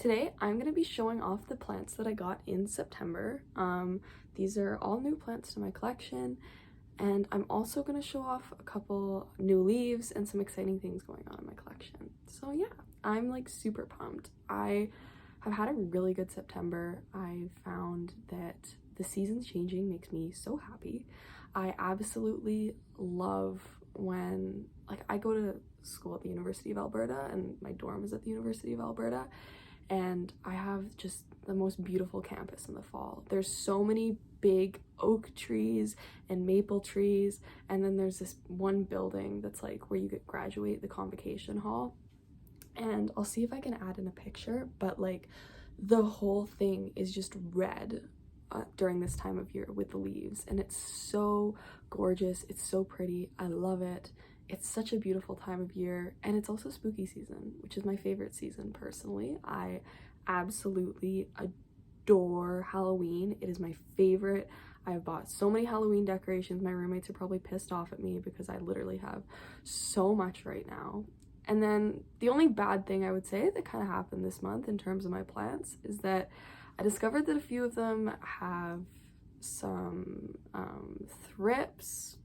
Today I'm going to be showing off the plants that I got in September. These are all new plants to my collection, and I'm also going to show off a couple new leaves and some exciting things going on in my collection. So yeah, I'm like super pumped. I have had a really good September. I found that the seasons changing makes me so happy. I absolutely love when, like, I go to school at the University of Alberta and my dorm is at the University of Alberta, and I have just the most beautiful campus in the fall. There's so many big oak trees and maple trees, and then there's this one building that's like where you could graduate, the convocation hall. And I'll see if I can add in a picture, but like the whole thing is just red during this time of year with the leaves, and it's so gorgeous. It's so pretty. I love it. It's such a beautiful time of year, and it's also spooky season, which is my favorite season personally. I absolutely adore Halloween. It is my favorite. I've bought so many Halloween decorations. My roommates are probably pissed off at me because I literally have so much right now. And then the only bad thing I would say that kind of happened this month in terms of my plants is that I discovered that a few of them have some thrips,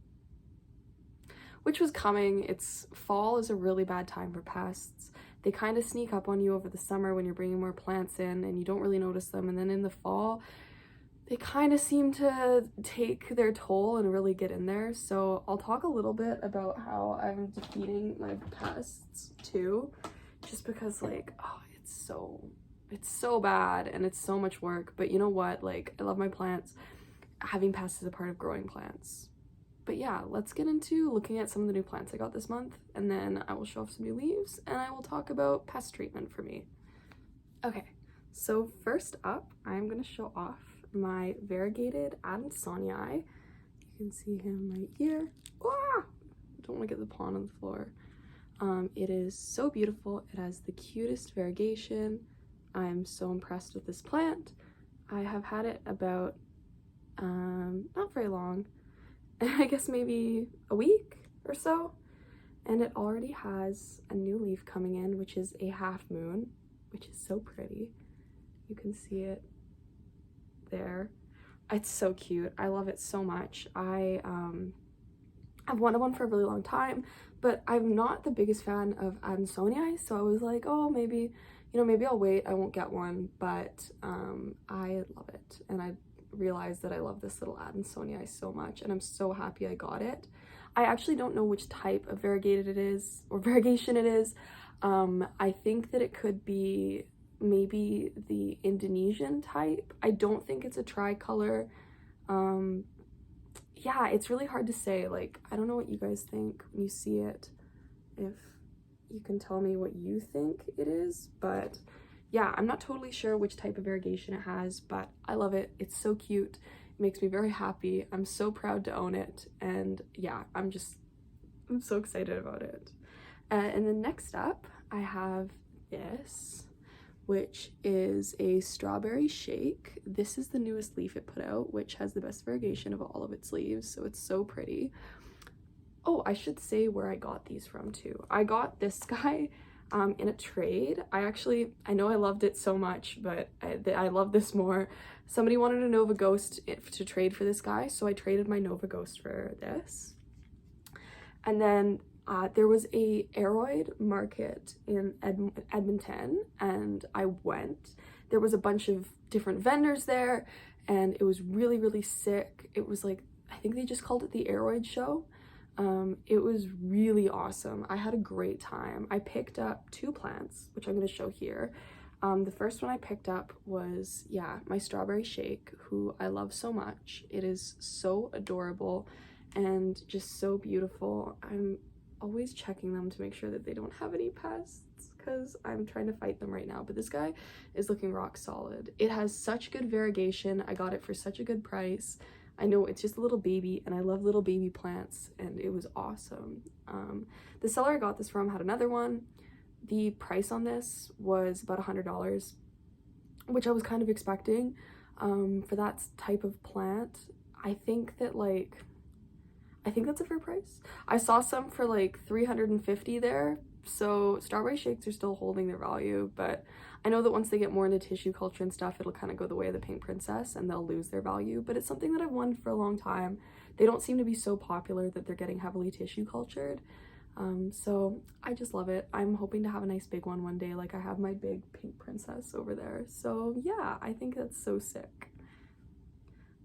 which was coming. Fall is a really bad time for pests. They kind of sneak up on you over the summer when you're bringing more plants in and you don't really notice them, and then in the fall they kind of seem to take their toll and really get in there. So I'll talk a little bit about how I'm defeating my pests too, just because like, oh, it's so bad and it's so much work. But you know what, like, I love my plants. Having pests is a part of growing plants. But yeah, let's get into looking at some of the new plants I got this month, and then I will show off some new leaves and I will talk about pest treatment for me. Okay, so first up, I'm gonna show off my variegated adansonii. You can see him right here. Ah! Don't want to get the pollen on the floor. It is so beautiful. It has the cutest variegation. I'm so impressed with this plant. I have had it about not very long, I guess maybe a week or so, and it already has a new leaf coming in, which is a half moon, which is so pretty. You can see it there. It's so cute. I love it so much. I've wanted one for a really long time, but I'm not the biggest fan of adansonii, so I was like, oh, maybe I'll wait, I won't get one. But I love it, and I realized that I love this little adansonii so much, and I'm so happy I got it. I actually don't know which type of variegated it is, or variegation it is. I think that it could be maybe the Indonesian type. I don't think it's a tricolor. Yeah, it's really hard to say. Like, I don't know what you guys think when you see it, if you can tell me what you think it is. But yeah, I'm not totally sure which type of variegation it has, but I love it. It's so cute. It makes me very happy. I'm so proud to own it, and yeah, I'm so excited about it. And then next up, I have this, which is a strawberry shake. This is the newest leaf it put out, which has the best variegation of all of its leaves, so it's so pretty. Oh, I should say where I got these from too. I got this guy in a trade. I know I loved it so much, but I love this more. Somebody wanted a Nova Ghost to trade for this guy, so I traded my Nova Ghost for this. And then there was a aroid market in Edmonton, and I went. There was a bunch of different vendors there, and it was really, really sick. It was like, I think they just called it the aroid show. It was really awesome. I had a great time. I picked up two plants, which I'm going to show here. The first one I picked up was, yeah, my strawberry shake, who I love so much. It is so adorable and just so beautiful. I'm always checking them to make sure that they don't have any pests, because I'm trying to fight them right now, but this guy is looking rock solid. It has such good variegation. I got it for such a good price. I know it's just a little baby, and I love little baby plants, and it was awesome. The seller I got this from had another one. The price on this was about $100, which I was kind of expecting for that type of plant. I think that's a fair price. I saw some for like $350 there, So strawberry shakes are still holding their value, but I know that once they get more into tissue culture and stuff, it'll kind of go the way of the pink princess and they'll lose their value. But it's something that I've wanted for a long time. They don't seem to be so popular that they're getting heavily tissue cultured. So I just love it. I'm hoping to have a nice big one day. Like I have my big pink princess over there. So yeah, I think that's so sick.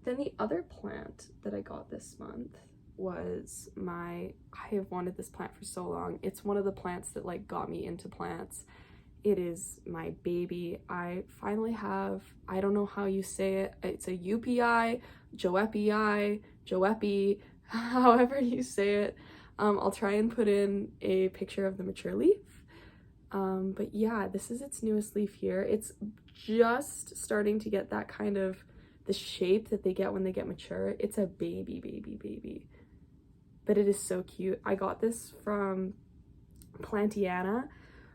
Then the other plant that I got this month was I have wanted this plant for so long. It's one of the plants that like got me into plants. It is my baby. I finally have, I don't know how you say it. It's a joepii, joepii, however you say it. I'll try and put in a picture of the mature leaf. But yeah, this is its newest leaf here. It's just starting to get that kind of the shape that they get when they get mature. It's a baby. But it is so cute. I got this from Plantiana,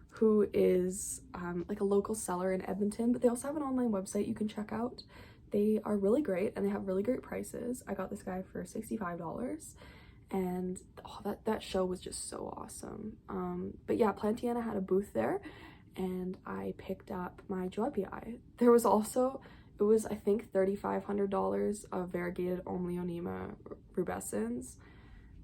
who is like a local seller in Edmonton, but they also have an online website you can check out. They are really great and they have really great prices. I got this guy for $65 and oh, that show was just so awesome. But yeah, Plantiana had a booth there and I picked up my joepii. There was also, it was I think $3,500 of variegated Omlionema rubescens.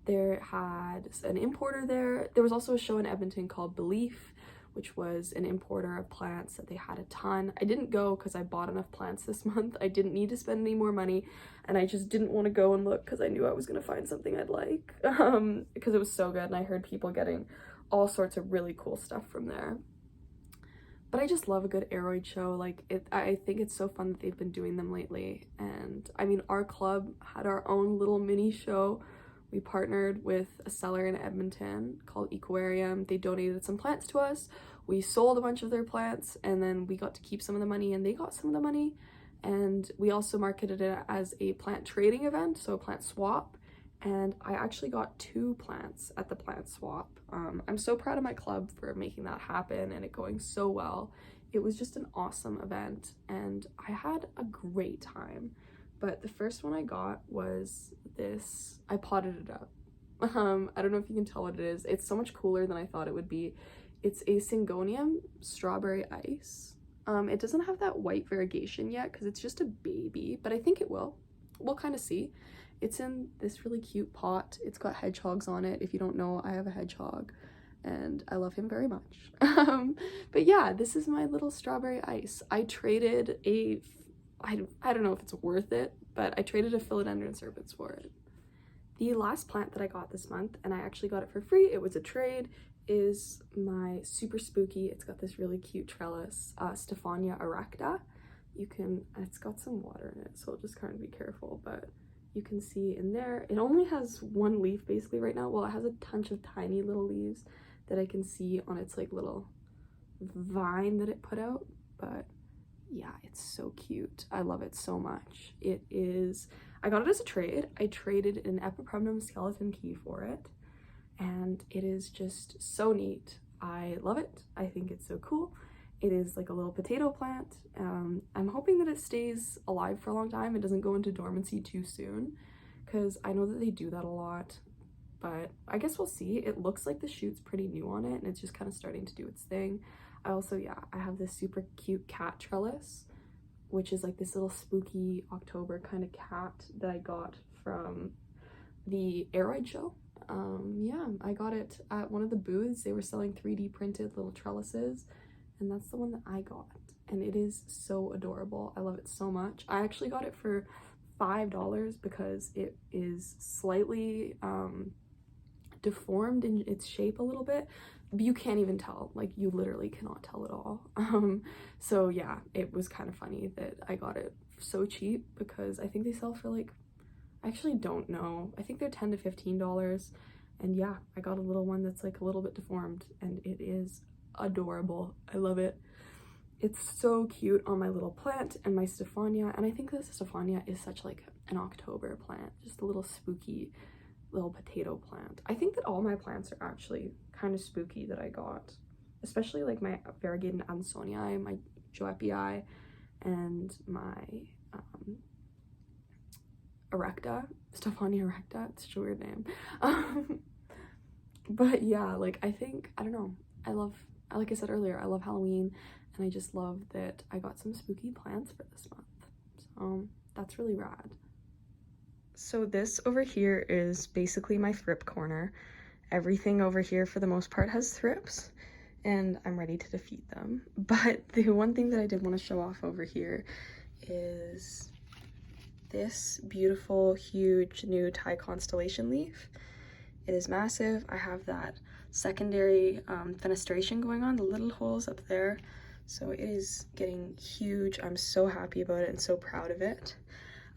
There had an importer there. There was also a show in Edmonton called Belief, which was an importer of plants that they had a ton. I didn't go because I bought enough plants this month. I didn't need to spend any more money and I just didn't want to go and look because I knew I was going to find something I'd like because it was so good and I heard people getting all sorts of really cool stuff from there. But I just love a good aroid show. Like I think it's so fun that they've been doing them lately. And I mean, our club had our own little mini show. We partnered with a seller in Edmonton called Equarium. They donated some plants to us. We sold a bunch of their plants and then we got to keep some of the money and they got some of the money. And we also marketed it as a plant trading event, so a plant swap. And I actually got 2 plants at the plant swap. I'm so proud of my club for making that happen and it going so well. It was just an awesome event and I had a great time. But the first one I got was this, I potted it up. I don't know if you can tell what it is. It's so much cooler than I thought it would be. It's a syngonium strawberry ice. It doesn't have that white variegation yet because it's just a baby, but I think it will. We'll kind of see. It's in this really cute pot. It's got hedgehogs on it. If you don't know, I have a hedgehog and I love him very much. But yeah, this is my little strawberry ice. I traded a, I don't know if it's worth it, but I traded a philodendron serpens for it. The last plant that I got this month, and I actually got it for free, it was a trade, is my super spooky, it's got this really cute trellis, Stephania erecta. You can, it's got some water in it, so I'll just kind of be careful, but you can see in there, it only has 1 leaf basically right now. Well, it has a bunch of tiny little leaves that I can see on its like little vine that it put out, but yeah, it's so cute. I love it so much. It is, I got it as a trade. I traded an epipremnum skeleton key for it and it is just so neat. I love it. I think it's so cool. It is like a little potato plant. I'm hoping that it stays alive for a long time. It doesn't go into dormancy too soon because I know that they do that a lot, but I guess we'll see. It looks like the shoot's pretty new on it and it's just kind of starting to do its thing. I also, yeah, I have this super cute cat trellis, which is like this little spooky October kind of cat that I got from the aroid show. Yeah, I got it at one of the booths. They were selling 3D printed little trellises and that's the one that I got and it is so adorable. I love it so much. I actually got it for $5 because it is slightly deformed in its shape a little bit. You can't even tell, like you literally cannot tell at all. So yeah, it was kind of funny that I got it so cheap because I think they sell for like, I actually don't know, I think they're $10 to $15 and yeah, I got a little one that's like a little bit deformed and it is adorable. I love it. It's so cute on my little plant and my stephania, and I think this stephania is such like an October plant, just a little spooky little potato plant. I think that all my plants are actually kind of spooky that I got, especially like my variegated adansonii, my joepii, and my erecta, Stephania erecta. It's such a weird name. But yeah, like I think, I don't know, like I said earlier, I love Halloween, and I just love that I got some spooky plants for this month. So that's really rad. So this over here is basically my thrip corner. Everything over here for the most part has thrips, and I'm ready to defeat them. But the one thing that I did want to show off over here is this beautiful, huge new Thai constellation leaf. It is massive. I have that secondary fenestration going on, the little holes up there. So it is getting huge. I'm so happy about it and so proud of it.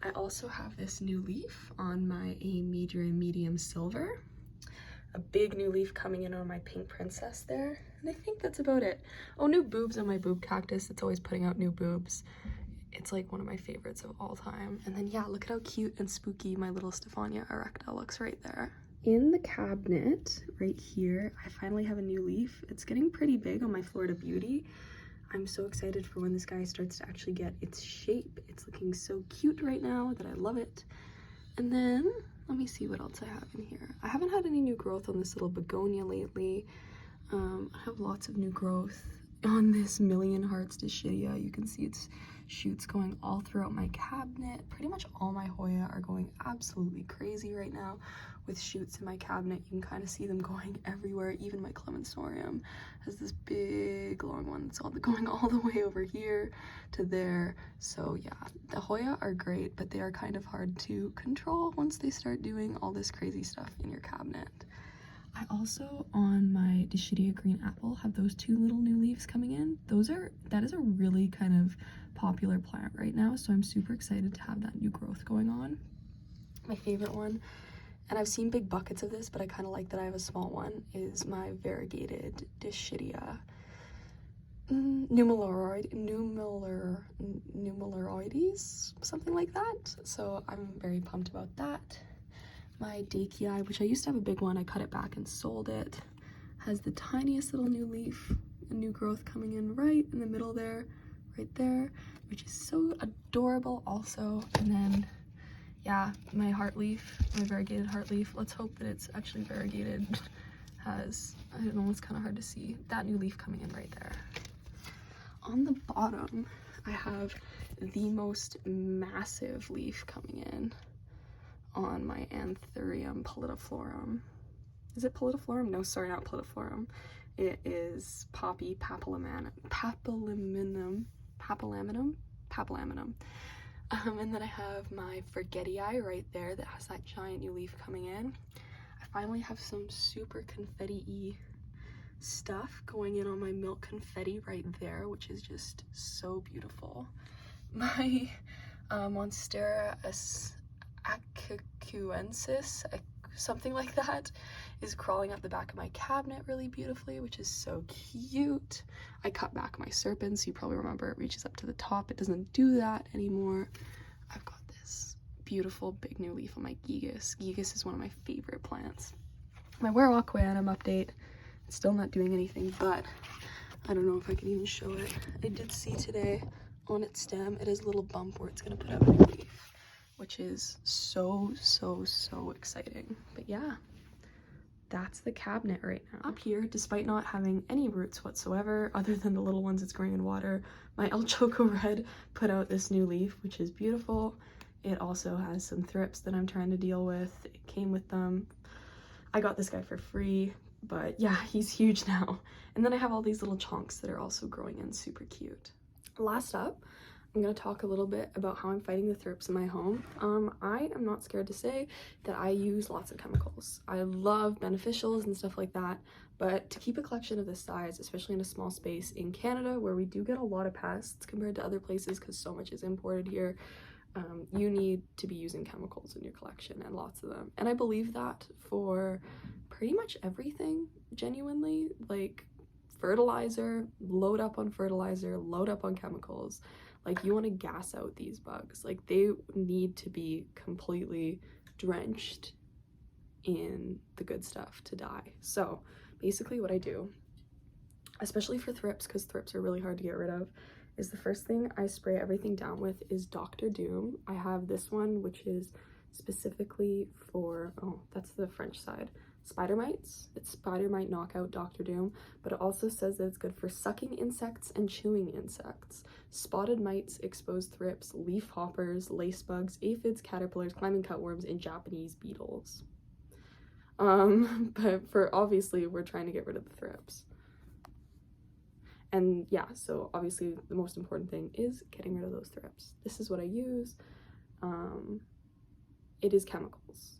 I also have this new leaf on my medium silver. A big new leaf coming in on my pink princess there. And I think that's about it. Oh, new boobs on my boob cactus. It's always putting out new boobs. It's like one of my favorites of all time. And then yeah, look at how cute and spooky my little Stephania erecta looks right there. In the cabinet right here, I finally have a new leaf. It's getting pretty big on my Florida Beauty. I'm so excited for when this guy starts to actually get its shape. It's looking so cute right now that I love it. And then let me see what else I have in here. I haven't had any new growth on this little begonia lately. I have lots of new growth on this Million Hearts Dischidia. You can see its shoots going all throughout my cabinet. Pretty much all my Hoya are going absolutely crazy right now with shoots in my cabinet. You can kind of see them going everywhere. Even my Clementorium has this big long one that's going all the way over here to there. So yeah, the Hoya are great, but they are kind of hard to control once they start doing all this crazy stuff in your cabinet. I also, on my Dischidia green apple, have those two little new leaves coming in. That is a really kind of popular plant right now, so I'm super excited to have that new growth going on. My favorite one, and I've seen big buckets of this, but I kind of like that I have a small one, is my variegated Dischidia numeroides, something like that. So I'm very pumped about that. My joepii, which I used to have a big one, I cut it back and sold it, has the tiniest little new leaf, a new growth coming in right in the middle there, right there, which is so adorable also. And then yeah, my heart leaf, my variegated heart leaf, let's hope that it's actually variegated, has, I don't know, it's kind of hard to see, that new leaf coming in right there. On the bottom, I have the most massive leaf coming in on my Anthurium pallidiflorum. Is it pallidiflorum? No, sorry, not pallidiflorum. It is Poppy papilliminum. And then I have my Varigated right there that has that giant new leaf coming in. I finally have some super confetti-y stuff going in on my milk confetti right there, which is just so beautiful. My Monstera acacuensis, something like that, is crawling up the back of my cabinet really beautifully, which is so cute. I cut back my serpents, you probably remember it reaches up to the top. It doesn't do that anymore. I've got this beautiful big new leaf on my gigas. Gigas is one of my favorite plants. My Werewaquianum update, it's still not doing anything, but I don't know if I can even show it. I did see today on its stem, it has a little bump where it's gonna put out a new leaf, which is so exciting. But yeah, that's the cabinet right now. Up here, despite not having any roots whatsoever, other than the little ones it's growing in water, my El Choco Red put out this new leaf, which is beautiful. It also has some thrips that I'm trying to deal with. It came with them. I got this guy for free, but yeah, he's huge now. And then I have all these little chunks that are also growing in, super cute. Last up, I'm going to talk a little bit about how I'm fighting the thrips in my home. I am not scared to say that I use lots of chemicals. I love beneficials and stuff like that, but to keep a collection of this size, especially in a small space in Canada where we do get a lot of pests compared to other places because so much is imported here, you need to be using chemicals in your collection, and lots of them. And I believe that for pretty much everything, genuinely. Like fertilizer, load up on fertilizer, load up on chemicals. Like, you want to gas out these bugs. Like, they need to be completely drenched in the good stuff to die. So basically what I do, especially for thrips, because thrips are really hard to get rid of, is the first thing I spray everything down with is Dr. Doom. I have this one, which is specifically for, oh, that's the French side, spider mites. It's spider mite knockout Dr. Doom, but it also says that it's good for sucking insects and chewing insects. Spotted mites, exposed thrips, leaf hoppers, lace bugs, aphids, caterpillars, climbing cutworms, and Japanese beetles. But for obviously we're trying to get rid of the thrips. And yeah, so obviously the most important thing is getting rid of those thrips. This is what I use. It is chemicals.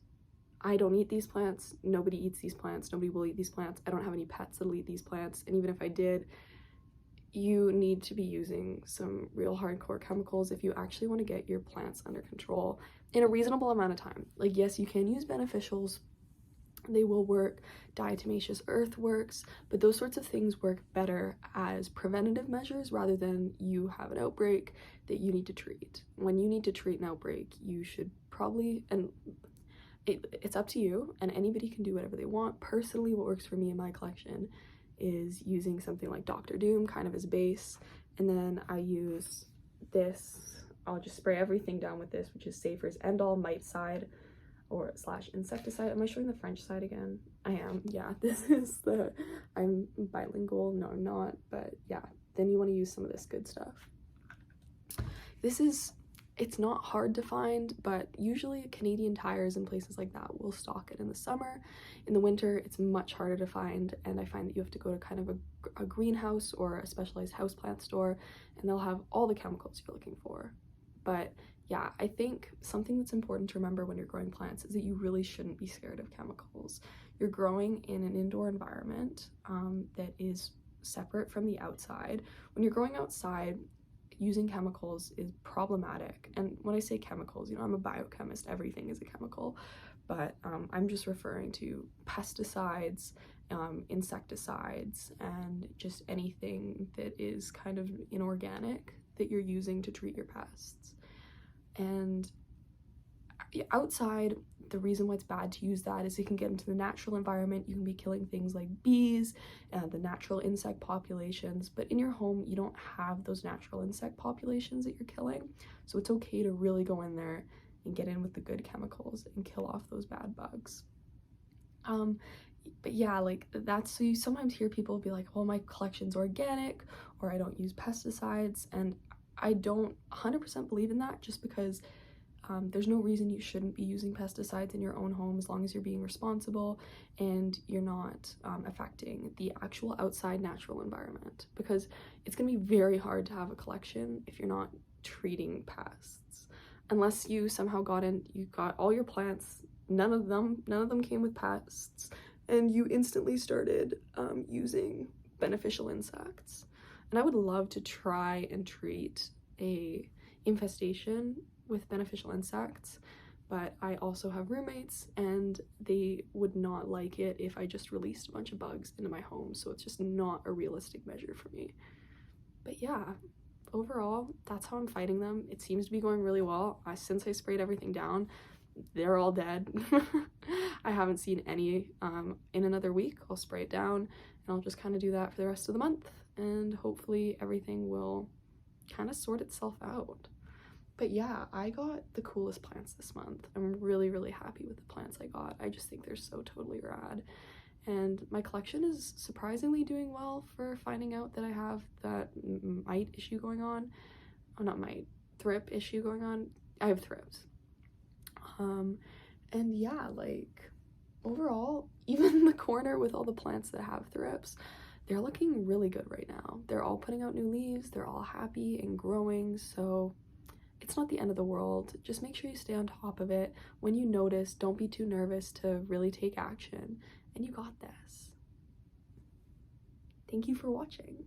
I don't eat these plants. Nobody eats these plants. Nobody will eat these plants. I don't have any pets that'll eat these plants. And even if I did, you need to be using some real hardcore chemicals if you actually want to get your plants under control in a reasonable amount of time. Like, yes, you can use beneficials. They will work. Diatomaceous earth works, but those sorts of things work better as preventative measures rather than you have an outbreak that you need to treat. When you need to treat an outbreak, you should probably, and it's up to you, and anybody can do whatever they want. Personally, what works for me in my collection is using something like Dr. Doom kind of as base, and then I use this. I'll just spray everything down with this, which is Safer's End-All Miticide or / insecticide. Am I showing the French side again? I am. Yeah, this is the, I'm bilingual. No, I'm not, but yeah, then you want to use some of this good stuff. This is, it's not hard to find, but usually Canadian Tires and places like that will stock it in the summer. In the winter, it's much harder to find, and I find that you have to go to kind of a greenhouse or a specialized houseplant store, and they'll have all the chemicals you're looking for. But yeah, I think something that's important to remember when you're growing plants is that you really shouldn't be scared of chemicals. You're growing in an indoor environment that is separate from the outside. When you're growing outside, using chemicals is problematic. And when I say chemicals, you know, I'm a biochemist, everything is a chemical, but I'm just referring to pesticides, insecticides, and just anything that is kind of inorganic that you're using to treat your pests. And outside, the reason why it's bad to use that is it can get into the natural environment. You can be killing things like bees and the natural insect populations, but in your home, you don't have those natural insect populations that you're killing. So it's okay to really go in there and get in with the good chemicals and kill off those bad bugs. But yeah, like that's, so you sometimes hear people be like, well, my collection's organic, or I don't use pesticides, and I don't 100% believe in that, just because there's no reason you shouldn't be using pesticides in your own home as long as you're being responsible and you're not affecting the actual outside natural environment, because it's going to be very hard to have a collection if you're not treating pests. Unless you somehow you got all your plants, none of them came with pests, and you instantly started using beneficial insects. And I would love to try and treat a infestation with beneficial insects, but I also have roommates and they would not like it if I just released a bunch of bugs into my home, so it's just not a realistic measure for me. But yeah, overall, that's how I'm fighting them. It seems to be going really well. Since I sprayed everything down, they're all dead. I haven't seen any. In another week, I'll spray it down, and I'll just kind of do that for the rest of the month, and hopefully everything will kind of sort itself out. But yeah, I got the coolest plants this month. I'm really, really happy with the plants I got. I just think they're so totally rad. And my collection is surprisingly doing well for finding out that I have that mite issue going on. Oh, not mite, thrip issue going on. I have thrips. And yeah, like overall, even the corner with all the plants that have thrips, they're looking really good right now. They're all putting out new leaves. They're all happy and growing. So it's not the end of the world. Just make sure you stay on top of it. When you notice, don't be too nervous to really take action. And you got this. Thank you for watching.